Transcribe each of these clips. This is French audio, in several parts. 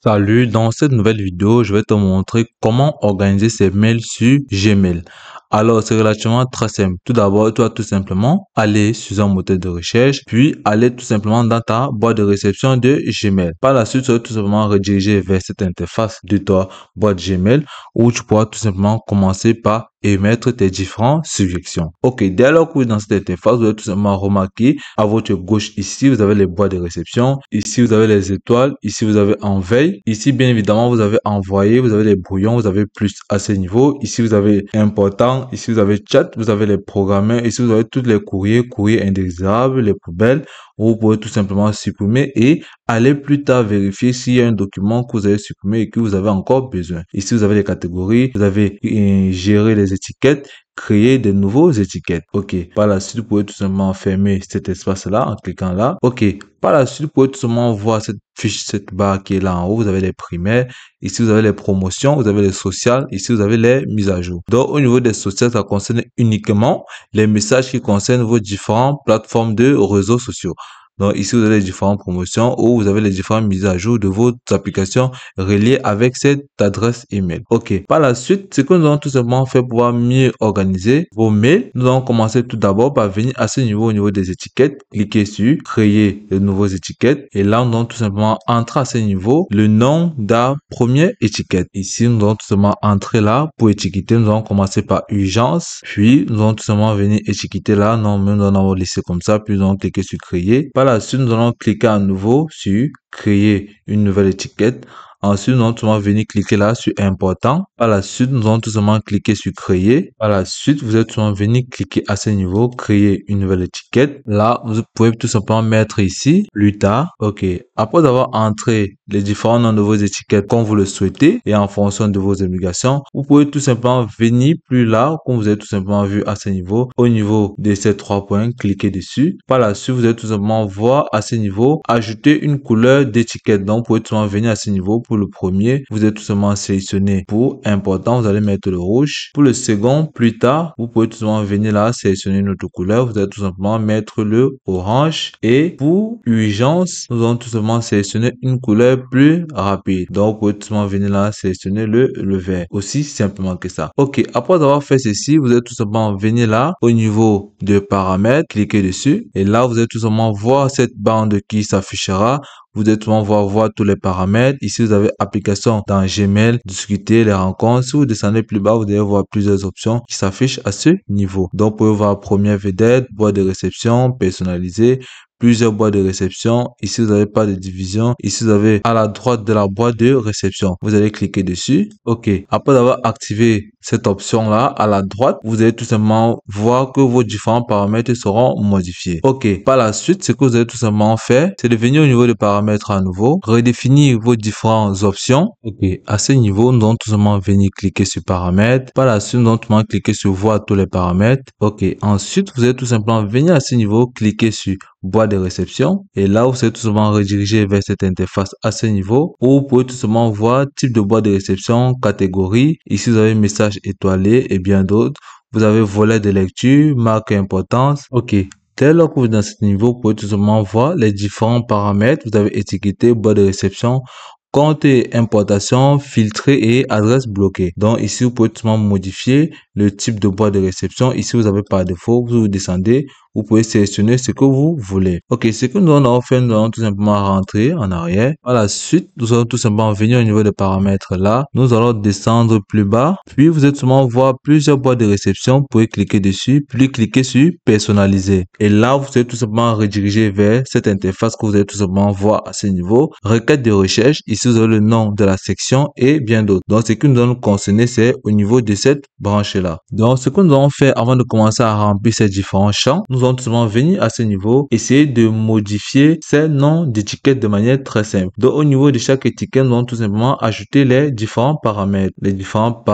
Salut, dans cette nouvelle vidéo, je vais te montrer comment organiser ses mails sur Gmail. Alors, c'est relativement très simple. Tout d'abord, tu vas tout simplement aller sur un moteur de recherche, puis aller tout simplement dans ta boîte de réception de Gmail. Par la suite, tu vas tout simplement rediriger vers cette interface de ta boîte Gmail où tu pourras tout simplement commencer par émettre tes différentes suggestions. Ok, dès lors que vous êtes dans cette interface, vous allez tout simplement remarquer à votre gauche ici, vous avez les boîtes de réception. Ici, vous avez les étoiles. Ici, vous avez en veille. Ici, bien évidemment, vous avez envoyé, vous avez les brouillons, vous avez plus à ce niveau. Ici, vous avez important. Ici, vous avez chat, vous avez les programmeurs. Ici, vous avez tous les courriers indésirables, les poubelles. Vous pouvez tout simplement supprimer et aller plus tard vérifier s'il y a un document que vous avez supprimé et que vous avez encore besoin. Ici, vous avez les catégories, vous avez gérer les étiquettes, créer de nouveaux étiquettes. Ok. Par la suite, vous pouvez tout simplement fermer cet espace-là en cliquant là. Ok. Par la suite, vous pouvez tout simplement voir cette fiche, cette barre qui est là en haut. Vous avez les primaires. Ici, vous avez les promotions. Vous avez les sociales. Ici, vous avez les mises à jour. Donc, au niveau des sociales, ça concerne uniquement les messages qui concernent vos différentes plateformes de réseaux sociaux. Donc ici, vous avez les différentes promotions ou vous avez les différentes mises à jour de vos applications reliées avec cette adresse email. Ok. Par la suite, ce que nous allons tout simplement faire pour pouvoir mieux organiser vos mails, nous allons commencer tout d'abord par venir à ce niveau, au niveau des étiquettes, cliquer sur créer de nouvelles étiquettes et là, nous allons tout simplement entrer à ce niveau le nom de la première étiquette. Ici, nous allons tout simplement entrer là pour étiqueter. Nous allons commencer par urgence, puis nous allons tout simplement venir étiqueter là. Non, mais nous allons laisser comme ça, puis nous allons cliquer sur créer. Par la suite, nous allons cliquer à nouveau sur créer une nouvelle étiquette. Ensuite, nous allons tout simplement venir cliquer là sur important. Par la suite, nous allons tout simplement cliquer sur créer. Par la suite, vous allez tout simplement venir cliquer à ce niveau, créer une nouvelle étiquette. Là, vous pouvez tout simplement mettre ici plus tard. Ok. Après avoir entré les différents noms de vos étiquettes comme vous le souhaitez et en fonction de vos obligations, vous pouvez tout simplement venir plus là, comme vous avez tout simplement vu à ce niveau, au niveau de ces trois points, cliquez dessus. Par la suite, vous allez tout simplement voir à ce niveau, ajouter une couleur d'étiquette. Donc, vous pouvez tout simplement venir à ce niveau. Pour le premier, vous êtes tout simplement sélectionné pour important, vous allez mettre le rouge. Pour le second, plus tard, vous pouvez tout simplement venir là, sélectionner une autre couleur. Vous allez tout simplement mettre le orange. Et pour urgence, nous allons tout simplement sélectionner une couleur plus rapide. Donc, vous pouvez tout simplement venir là, sélectionner le vert. Aussi simplement que ça. Ok, après avoir fait ceci, vous allez tout simplement venir là, au niveau de paramètres, cliquez dessus. Et là, vous allez tout simplement voir cette bande qui s'affichera. Vous allez tout voir tous les paramètres. Ici, vous avez application dans Gmail, discuter les rencontres. Si vous descendez plus bas, vous allez voir plusieurs options qui s'affichent à ce niveau. Donc, vous pouvez voir première vedette, boîte de réception, personnalisée, plusieurs boîtes de réception. Ici, vous n'avez pas de division. Ici, vous avez à la droite de la boîte de réception. Vous allez cliquer dessus. OK. Après avoir activé cette option-là, à la droite, vous allez tout simplement voir que vos différents paramètres seront modifiés. OK. Par la suite, ce que vous allez tout simplement faire, c'est de venir au niveau des paramètres à nouveau, redéfinir vos différentes options. OK. À ce niveau, nous allons tout simplement venir cliquer sur paramètres. Par la suite, nous allons tout simplement cliquer sur voir tous les paramètres. OK. Ensuite, vous allez tout simplement venir à ce niveau, cliquer sur boîte de réception et là vous allez tout simplement rediriger vers cette interface à ce niveau où vous pouvez tout simplement voir type de boîte de réception, catégorie. Ici vous avez message étoilé et bien d'autres. Vous avez volet de lecture, marque importance. Ok. Dès lors que vous êtes dans ce niveau, vous pouvez tout simplement voir les différents paramètres. Vous avez étiqueté boîte de réception, compte et importation, filtré et adresse bloquée. Donc ici, vous pouvez tout simplement modifier le type de boîte de réception. Ici, vous avez par défaut, vous descendez, vous pouvez sélectionner ce que vous voulez. Ok, ce que nous allons faire, nous allons tout simplement rentrer en arrière. Par la suite, nous allons tout simplement venir au niveau des paramètres là. Nous allons descendre plus bas. Puis, vous allez tout simplement voir plusieurs boîtes de réception. Vous pouvez cliquer dessus, puis cliquer sur personnaliser. Et là, vous allez tout simplement rediriger vers cette interface que vous allez tout simplement voir à ce niveau. Requête de recherche. Ici, vous avez le nom de la section et bien d'autres. Donc, ce que nous allons concerner, c'est au niveau de cette branche-là. Donc, ce que nous allons faire avant de commencer à remplir ces différents champs, nous allons tout simplement venir à ce niveau, essayer de modifier ces noms d'étiquettes de manière très simple. Donc, au niveau de chaque étiquette, nous allons tout simplement ajouter les différents paramètres, les différents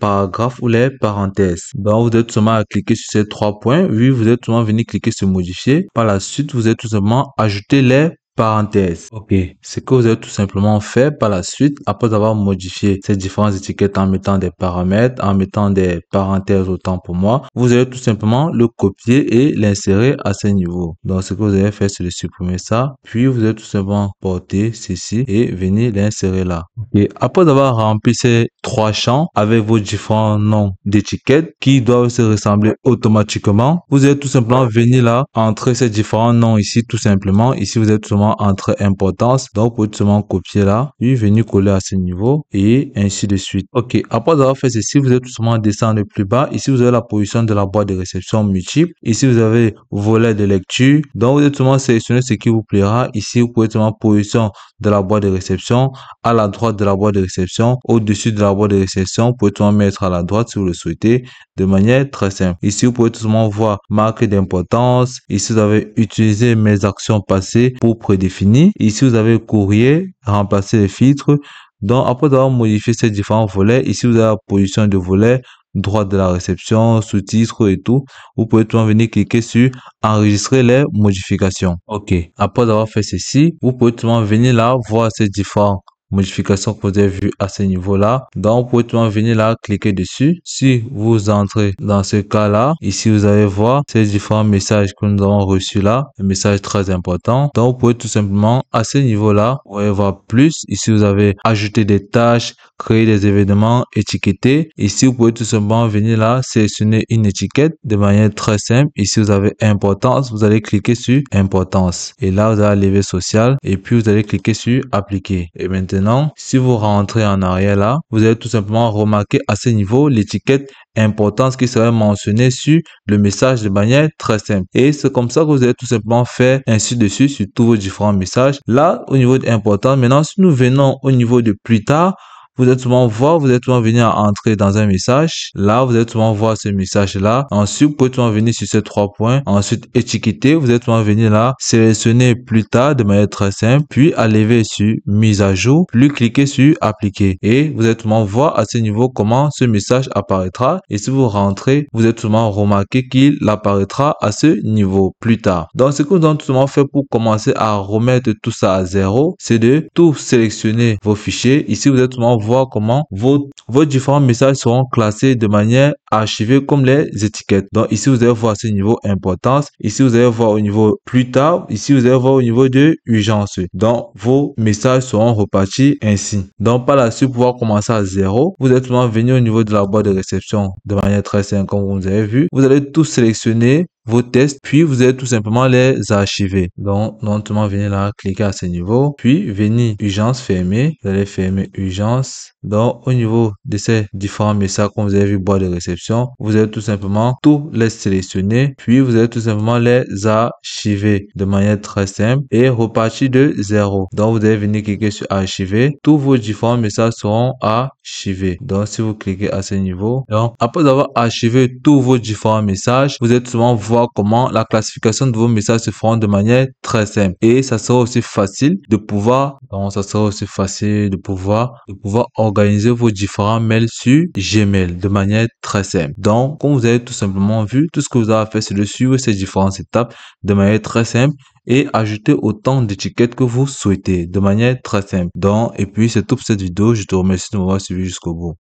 paragraphes ou les parenthèses. Donc, vous êtes tout simplement à cliquer sur ces trois points. Oui, vous êtes tout simplement venir cliquer sur modifier. Par la suite, vous êtes tout simplement ajouter les parenthèses. Ok, ce que vous allez tout simplement faire par la suite, après avoir modifié ces différentes étiquettes en mettant des paramètres, en mettant des parenthèses autant pour moi, vous allez tout simplement le copier et l'insérer à ce niveau. Donc, ce que vous allez faire, c'est de supprimer ça, puis vous allez tout simplement porter ceci et venir l'insérer là. Et après avoir rempli ces trois champs avec vos différents noms d'étiquettes qui doivent se ressembler automatiquement, vous allez tout simplement venir là, entrer ces différents noms ici tout simplement. Ici, vous allez tout simplement entrer importance. Donc, vous pouvez tout simplement copier là, puis venir coller à ce niveau et ainsi de suite. Ok, après avoir fait ceci, vous allez tout simplement descendre plus bas. Ici, vous avez la position de la boîte de réception multiple. Ici, vous avez volet de lecture. Donc, vous allez tout simplement sélectionner ce qui vous plaira. Ici, vous pouvez tout simplement position de la boîte de réception, à la droite de la boîte de réception, au-dessus de la boîte de réception. Vous pouvez tout simplement mettre à la droite si vous le souhaitez, de manière très simple. Ici, vous pouvez tout simplement voir marque d'importance. Ici, vous avez utilisé mes actions passées pour prédéfinir. Ici, vous avez courrier, remplacer les filtres. Donc, après avoir modifié ces différents volets, ici, vous avez la position de volet, droite de la réception, sous-titres et tout. Vous pouvez tout venir cliquer sur enregistrer les modifications. Ok. Après avoir fait ceci, vous pouvez tout venir là, voir ces différents modifications que vous avez vues à ce niveau-là. Donc, vous pouvez tout venir là, cliquer dessus. Si vous entrez dans ce cas-là, ici, vous allez voir ces différents messages que nous avons reçus là. Un message très important. Donc, vous pouvez tout simplement, à ce niveau-là, vous allez voir plus. Ici, vous avez ajouté des tâches, créer des événements, étiqueter. Ici, vous pouvez tout simplement venir là, sélectionner une étiquette de manière très simple. Ici, vous avez importance. Vous allez cliquer sur importance. Et là, vous avez levé social. Et puis, vous allez cliquer sur appliquer. Et maintenant, si vous rentrez en arrière là, vous allez tout simplement remarquer à ce niveau l'étiquette importance qui serait mentionnée sur le message de manière très simple. Et c'est comme ça que vous allez tout simplement faire ainsi de suite sur tous vos différents messages. Là, au niveau d'important, maintenant, si nous venons au niveau de plus tard, vous êtes souvent voir, vous êtes souvent venir à entrer dans un message. Là, vous êtes souvent voir ce message-là. Ensuite, vous pouvez souvent venir sur ces trois points. Ensuite, étiqueter. Vous êtes souvent venir là, sélectionner plus tard de manière très simple. Puis, aller sur mise à jour. Puis, cliquer sur appliquer. Et vous êtes souvent voir à ce niveau comment ce message apparaîtra. Et si vous rentrez, vous êtes souvent remarquer qu'il apparaîtra à ce niveau plus tard. Donc, ce que nous avons tout simplement fait pour commencer à remettre tout ça à zéro, c'est de tout sélectionner vos fichiers. Ici, vous êtes souvent voir comment vos différents messages seront classés de manière archivée comme les étiquettes. Donc ici, vous allez voir ce niveau importance. Ici, vous allez voir au niveau plus tard. Ici, vous allez voir au niveau de urgence. Donc, vos messages seront repartis ainsi. Donc, par la suite, pour pouvoir commencer à zéro, vous êtes souvent venu au niveau de la boîte de réception de manière très simple comme vous avez vu. Vous allez tout sélectionner vos tests, puis vous allez tout simplement les archiver. Donc, lentement, venez là, cliquer à ce niveau, puis venir urgence fermer. Vous allez fermer urgence. Donc, au niveau de ces différents messages, comme vous avez vu, boîte de réception, vous allez tout simplement tout les sélectionner, puis vous allez tout simplement les archiver de manière très simple et repartir de zéro. Donc, vous allez venir cliquer sur archiver. Tous vos différents messages seront archivés. Donc, si vous cliquez à ce niveau, donc, après avoir archivé tous vos différents messages, vous allez tout simplement voir comment la classification de vos messages se fera de manière très simple. Et ça sera aussi facile de pouvoir, organiser vos différents mails sur Gmail de manière très simple. Donc, comme vous avez tout simplement vu, tout ce que vous avez à faire, c'est de suivre ces différentes étapes de manière très simple et ajouter autant d'étiquettes que vous souhaitez de manière très simple. Donc, et puis c'est tout pour cette vidéo. Je te remercie de m'avoir suivi jusqu'au bout.